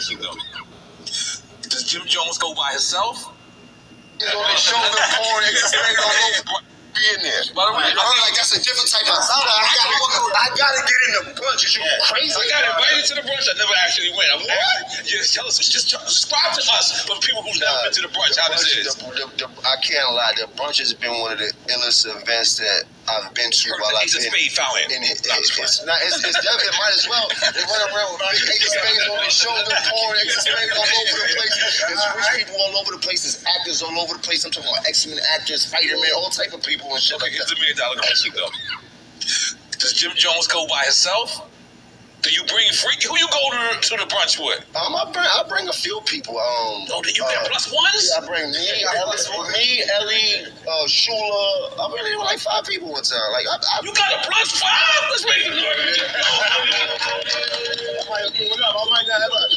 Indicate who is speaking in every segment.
Speaker 1: question though. Does Jim Jones go by himself?
Speaker 2: He's on the shoulder porn, explaining all over. Be in there.
Speaker 1: By the way,
Speaker 2: I'm like, that's a different type of sound. I gotta get in the brunch. Is you crazy?
Speaker 1: I got invited to the brunch. I never actually went. What? Just tell us. Just subscribe to us for people who've never been to the brunch. How this is?
Speaker 2: I can't lie. The brunch has been one of the illest events that I've been to while I've been in it. It's definitely might as well. They run around with big Ace of Spades on their shoulder, pouring Ace of Spades all over the place. There's rich people all over the place. There's actors all over the place. I'm talking about X-Men actors, Spider-Man, all type of people and shit.
Speaker 1: Okay, here's $1 million question though. Does Jim Jones go by himself? Do you bring freaky? Who you go to the brunch with?
Speaker 2: I bring a few people.
Speaker 1: Oh, do you got plus ones?
Speaker 2: Yeah, I bring me, Ellie, Shula. I bring like 5 people one time. Like
Speaker 1: you got a plus 5? Let's make it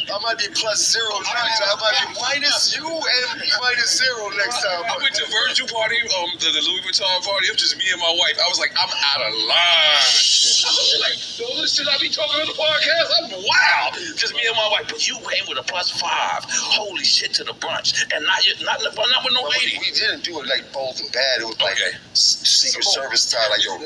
Speaker 2: I might be plus 0 next time. I might be minus you and minus 0 next time.
Speaker 1: I went to Virgil party, the Louis Vuitton party. It was just me and my wife. I was like, I'm out of line. I was like, all this shit I be talking on the podcast, I'm wild. Just me and my wife. But you came with a plus 5. Holy shit to the brunch. And not with no lady.
Speaker 2: We didn't do it like bold and bad. It was like Secret Service style. Like, yo, I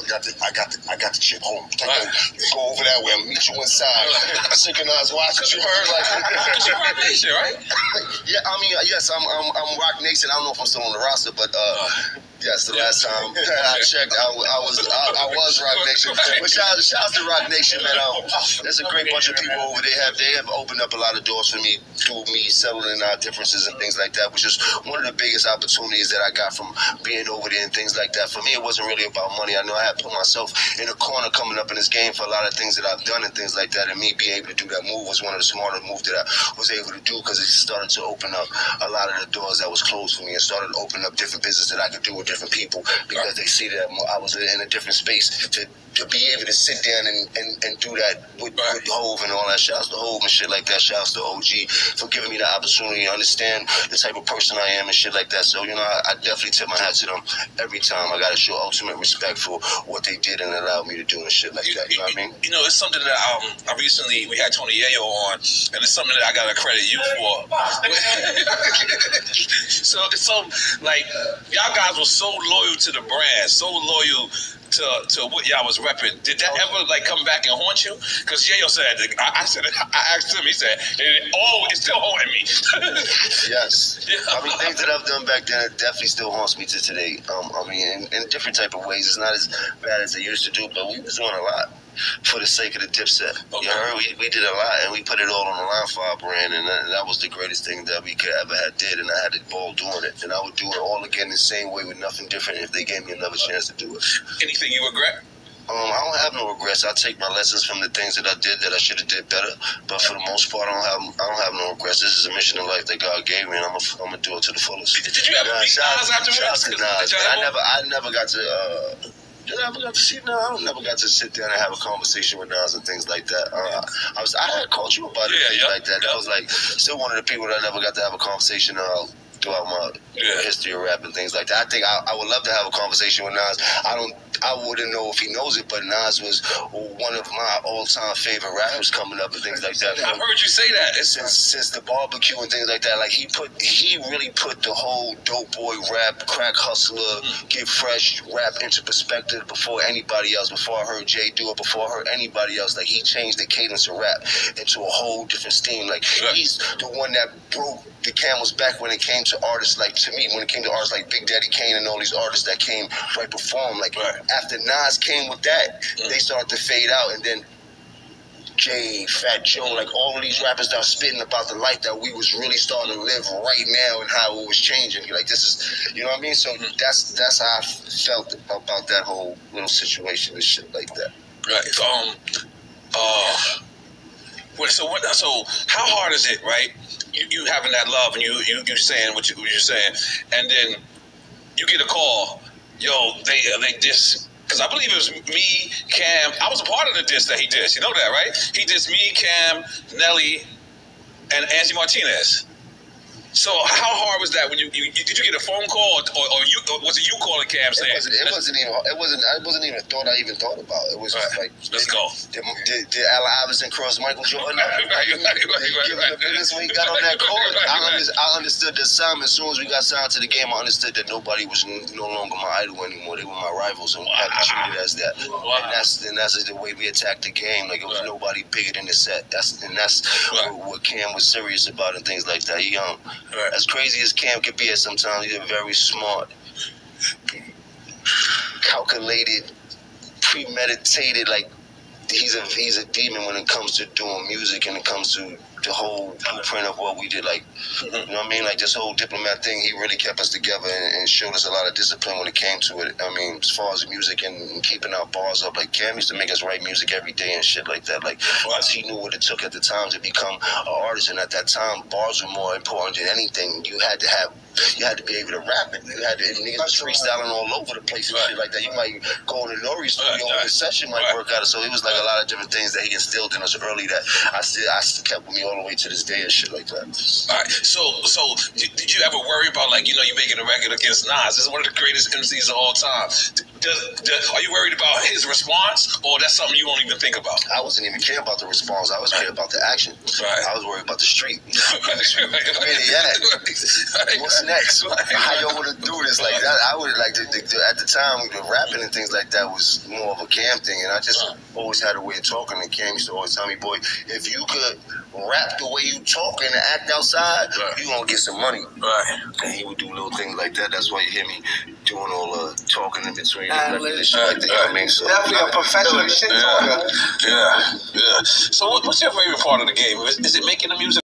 Speaker 2: got the chip home. Go over that way. I'll meet you inside. Synchronized watches. You heard? Like,
Speaker 1: you're Rocnation, right?
Speaker 2: Yeah, I mean, yes, I'm Rocnation. I don't know if I'm still on the roster, but yes, the last time I checked, I was Rocnation. But shout out to Rocnation, man. There's a great bunch of people over there. They have opened up a lot of doors for me through me settling our differences and things like that, which is one of the biggest opportunities that I got from being over there and things like that. For me, it wasn't really about money. I know I had put myself in a corner coming up in this game for a lot of things that I've done and things like that, and me being able to do that move was one of the smarter moves that I was able to do, because it started to open up a lot of the doors that was closed for me and started to open up different business that I could do with different people, because they see that I was in a different space to be able to sit down and do that with Hove and all that. Shouts to Hove and shit like that. Shouts to OG for giving me the opportunity to understand the type of person I am and shit like that. So, you know, I definitely tip my hat to them every time. I got to show ultimate respect for what they did and allowed me to do and shit like that. You know what I mean?
Speaker 1: You know, it's something that we had Tony Yayo on, and it's something that I got to credit you for. So it's so, like, y'all guys were so loyal to the brand, so loyal to what y'all was repping. Did that ever like come back and haunt you? Because Yayo said, I asked him, he said, it's still haunting me.
Speaker 2: Yes. Yeah. I mean, things that I've done back then, it definitely still haunts me to today. I mean, in different type of ways. It's not as bad as it used to do, but we was doing a lot for the sake of the Dipset. Okay. You know, we did a lot, and we put it all on the line for our brand, and that was the greatest thing that we could ever have did, and I had the ball doing it, and I would do it all again the same way with nothing different if they gave me another chance to do it.
Speaker 1: Anything you regret?
Speaker 2: I don't have no regrets. I take my lessons from the things that I did that I should have did better, but for the most part, I don't have no regrets. This is a mission in life that God gave me, and I'm gonna do it to the fullest.
Speaker 1: Did you ever meet Nas afterwards?
Speaker 2: I never got to. I never got to sit down and have a conversation with Nas and things like that. I had called you about it, things like that. I was like still one of the people that I never got to have a conversation throughout my history of rap and things like that. I think I would love to have a conversation with Nas. I wouldn't know if he knows it, but Nas was one of my all-time favorite rappers coming up and things like that.
Speaker 1: I've heard you say that.
Speaker 2: Since the barbecue and things like that, like he really put the whole dope boy rap, crack hustler, get fresh rap into perspective before anybody else. Before I heard Jay do it, before I heard anybody else, like he changed the cadence of rap into a whole different steam. Like he's the one that broke the camel's back when it came to artists like, to me, when it came to artists like Big Daddy Kane and all these artists that came right before him. Like after Nas came with that, they started to fade out, and then Jay, Fat Joe, like all of these rappers that are spitting about the life that we was really starting to live right now and how it was changing. Like this is, you know what I mean? So that's how I felt about that whole little situation and shit like that.
Speaker 1: Right. So how hard is it, right? You having that love and you saying what you're saying, and then you get a call, yo, they diss. Because I believe it was me, Cam. I was a part of the diss that he dissed. You know that, right? He dissed me, Cam, Nelly, and Angie Martinez. So how hard was that when you did you get a phone call or was it you calling Cam saying?
Speaker 2: It wasn't even a thought I even thought about. It was just like,
Speaker 1: let's go.
Speaker 2: Did Allen Iverson cross Michael Jordan?
Speaker 1: Right.
Speaker 2: When he got on that court, I understood the assignment. As soon as we got signed to the game, I understood that nobody was no longer my idol anymore. They were my rivals, and we had to treat it as that. Wow. And that's the way we attacked the game. Like, it was nobody bigger than the set. That's what Cam was serious about and things like that. He as crazy as Cam could be at sometimes, he's a very smart, calculated, premeditated, like, he's a demon when it comes to doing music and it comes to the whole blueprint of what we did. Like, you know what I mean? Like, this whole diplomat thing, he really kept us together and showed us a lot of discipline when it came to it. I mean, as far as music and keeping our bars up, like, Cam used to make us write music every day and shit like that. Like, because he knew what it took at the time to become an artist, and at that time, bars were more important than anything. You had to be able to rap it. You had to, niggas was freestyling all over the place and shit like that. You might go to NORE studio and the session might work out. So it was like a lot of different things that he instilled in us early that I still kept with me all the way to this day and shit like that.
Speaker 1: All right. So did you ever worry about, like, you making a record against Nas? This is one of the greatest MCs of all time. Are you worried about his response, or that's something you won't even think about?
Speaker 2: I wasn't even care about the response. I was care about the action.
Speaker 1: Right.
Speaker 2: I was worried about the street. What's next? How y'all want to do this? Like that, I would like at the time, the rapping and things like that was more of a Cam thing, and I just always had a way of talking. And Cam used to always tell me, "Boy, if you could rap the way you talk and act outside, you gonna get some money."
Speaker 1: Right.
Speaker 2: And he would do little things like that. That's why you hear me doing all the talking in between and shit like that. You know what I mean? So
Speaker 3: definitely a professional shit talker.
Speaker 1: Yeah. So what's your favorite part of the game? Is it making the music?